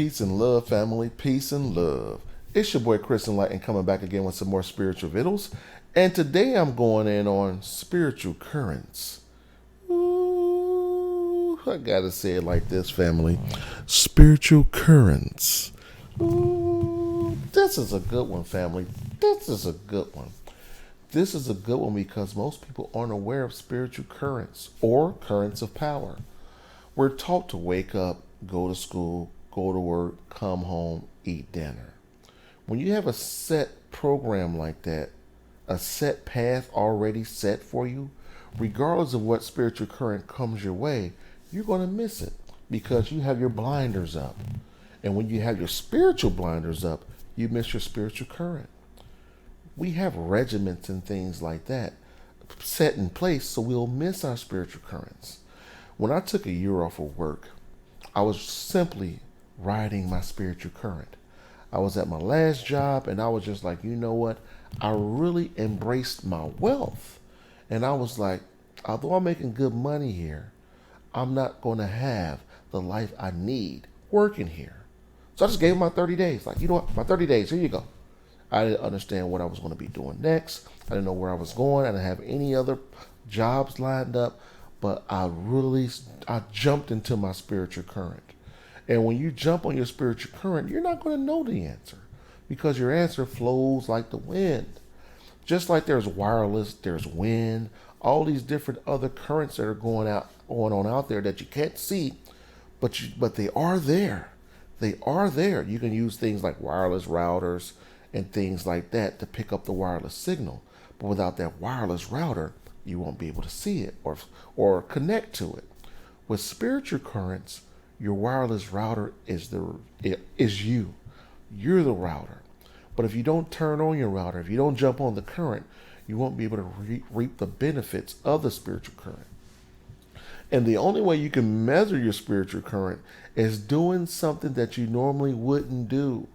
Peace and love, family. Peace and love. It's your boy Chris Enlightened coming back again with some more spiritual vittles. And today I'm going in on spiritual currents. Ooh, I gotta say it like this, family. Spiritual currents. Ooh, this is a good one, family. This is a good one. This is a good one because most people aren't aware of spiritual currents or currents of power. We're taught to wake up, go to school, go to work, come home, eat dinner. When you have a set program like that, a set path already set for you, regardless of what spiritual current comes your way, you're going to miss it because you have your blinders up. And when you have your spiritual blinders up, you miss your spiritual current. We have regiments and things like that set in place so we'll miss our spiritual currents. When I took a year off of work, I was simply riding my spiritual current. I was at my last job and I was just like, you know what? I really embraced my wealth. And I was like, although I'm making good money here, I'm not going to have the life I need working here. So I just gave him my 30 days. Like, you know what? My 30 days, here you go. I didn't understand what I was going to be doing next. I didn't know where I was going. I didn't have any other jobs lined up. But I jumped into my spiritual current. And when you jump on your spiritual current, you're not going to know the answer because your answer flows like the wind. Just like there's wireless, there's wind, all these different other currents that are going on out there that you can't see, but they are there. They are there. You can use things like wireless routers and things like that to pick up the wireless signal. But without that wireless router, you won't be able to see it or connect to it. With spiritual currents, your wireless router is you. You're the router. But if you don't turn on your router, if you don't jump on the current, you won't be able to reap the benefits of the spiritual current. And the only way you can measure your spiritual current is doing something that you normally wouldn't do.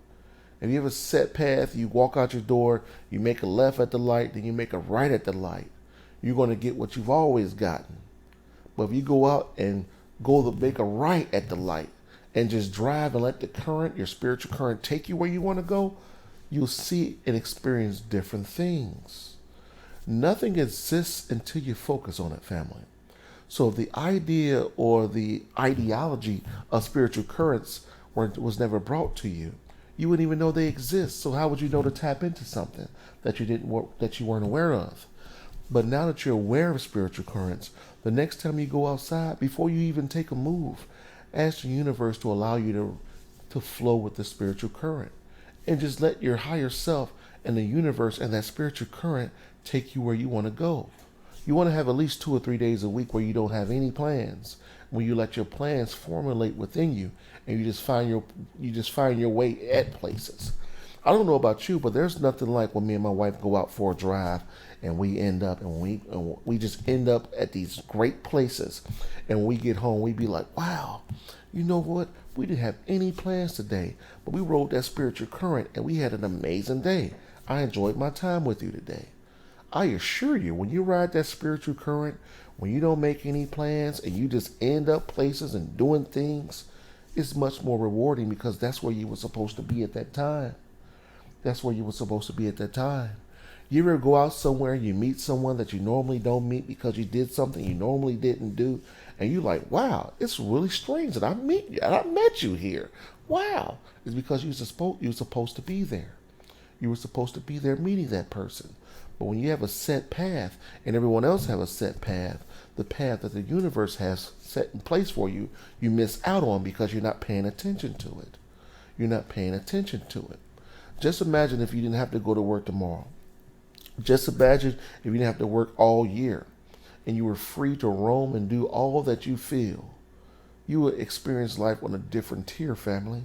If you have a set path, you walk out your door, you make a left at the light, then you make a right at the light. You're going to get what you've always gotten. But if you go out and make a right at the light and just drive and let the current, your spiritual current, take you where you want to go, you'll see and experience different things. Nothing exists until you focus on it, family. So if the idea or the ideology of spiritual currents was never brought to you, you wouldn't even know they exist. So how would you know to tap into something that you weren't aware of? But now that you're aware of spiritual currents, the next time you go outside, before you even take a move, ask the universe to allow you to flow with the spiritual current. And just let your higher self and the universe and that spiritual current take you where you want to go. You want to have at least 2 or 3 days a week where you don't have any plans, where you let your plans formulate within you and you just find your way at places. I don't know about you, but there's nothing like when me and my wife go out for a drive and we just end up at these great places, and when we get home we be like, wow, you know what? We didn't have any plans today, but we rode that spiritual current and we had an amazing day. I enjoyed my time with you today. I assure you, when you ride that spiritual current, when you don't make any plans and you just end up places and doing things, it's much more rewarding because that's where you were supposed to be at that time. That's where you were supposed to be at that time. You ever go out somewhere, you meet someone that you normally don't meet because you did something you normally didn't do, and you're like, wow, it's really strange that I met you here. Wow. It's because you were supposed to be there. You were supposed to be there meeting that person. But when you have a set path and everyone else have a set path, the path that the universe has set in place for you, you miss out on because you're not paying attention to it. You're not paying attention to it. Just imagine if you didn't have to go to work tomorrow. Just imagine if you didn't have to work all year and you were free to roam and do all that you feel. You would experience life on a different tier, family.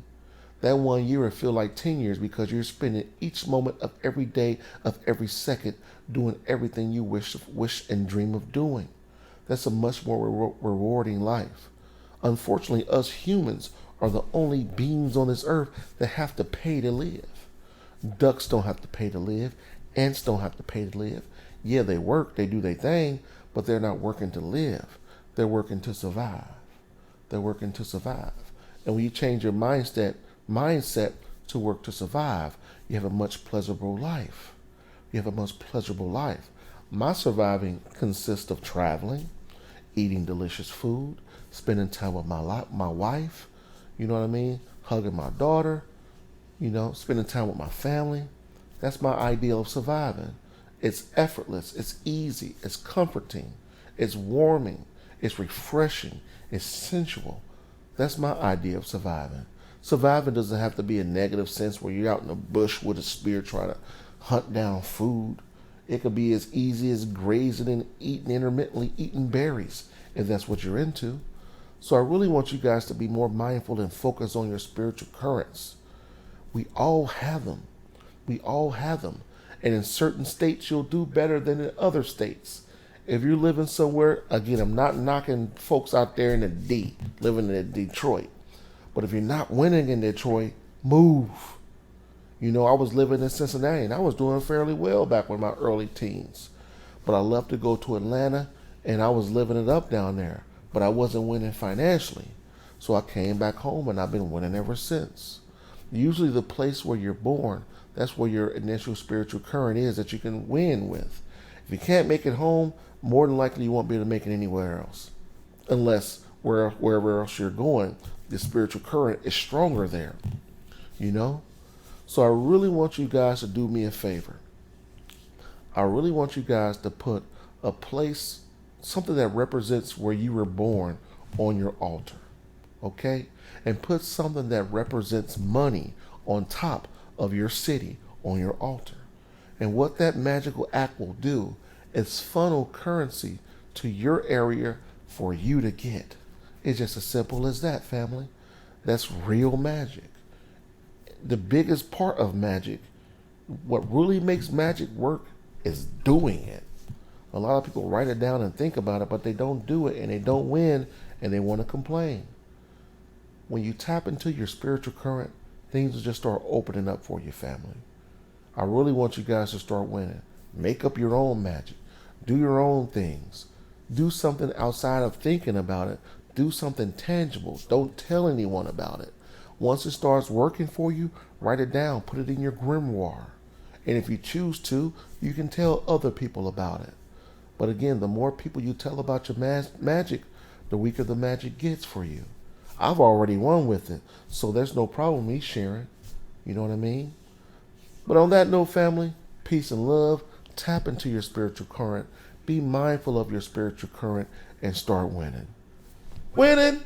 That 1 year would feel like 10 years because you're spending each moment of every day, of every second, doing everything you wish and dream of doing. That's a much more rewarding life. Unfortunately, us humans are the only beings on this earth that have to pay to live. Ducks don't have to pay to live. Ants don't have to pay to live. Yeah, they work, they do their thing, but they're not working to live. They're working to survive. They're working to survive. And when you change your mindset mindset to work to survive, you have a much pleasurable life. You have a much pleasurable life. My surviving consists of traveling, eating delicious food, spending time with my wife, you know what I mean? Hugging my daughter, spending time with my family. That's my ideal of surviving. It's effortless, it's easy, it's comforting, it's warming, it's refreshing, it's sensual. That's my idea of surviving. Surviving doesn't have to be a negative sense where you're out in the bush with a spear trying to hunt down food. It could be as easy as grazing and intermittently eating berries, if that's what you're into. So I really want you guys to be more mindful and focus on your spiritual currents. We all have them. We all have them. And in certain states, you'll do better than in other states. If you're living somewhere, again, I'm not knocking folks out there in the D, living in Detroit. But if you're not winning in Detroit, move. I was living in Cincinnati and I was doing fairly well back in my early teens. But I left to go to Atlanta and I was living it up down there. But I wasn't winning financially. So I came back home and I've been winning ever since. Usually the place where you're born, that's where your initial spiritual current is that you can win with. If you can't make it home, more than likely you won't be able to make it anywhere else. Unless wherever else you're going, the spiritual current is stronger there. So I really want you guys to do me a favor. I really want you guys to put a place, something that represents where you were born on your altar. Okay? And put something that represents money on top of your city on your altar. And what that magical act will do is funnel currency to your area for you to get. It's just as simple as that, family. That's real magic. The biggest part of magic, what really makes magic work, is doing it. A lot of people write it down and think about it, but they don't do it and they don't win and they want to complain. When you tap into your spiritual current, things will just start opening up for you, family. I really want you guys to start winning. Make up your own magic. Do your own things. Do something outside of thinking about it. Do something tangible. Don't tell anyone about it. Once it starts working for you, write it down. Put it in your grimoire. And if you choose to, you can tell other people about it. But again, the more people you tell about your magic, the weaker the magic gets for you. I've already won with it, so there's no problem me sharing. You know what I mean? But on that note, family, peace and love. Tap into your spiritual current. Be mindful of your spiritual current and start winning. Winning!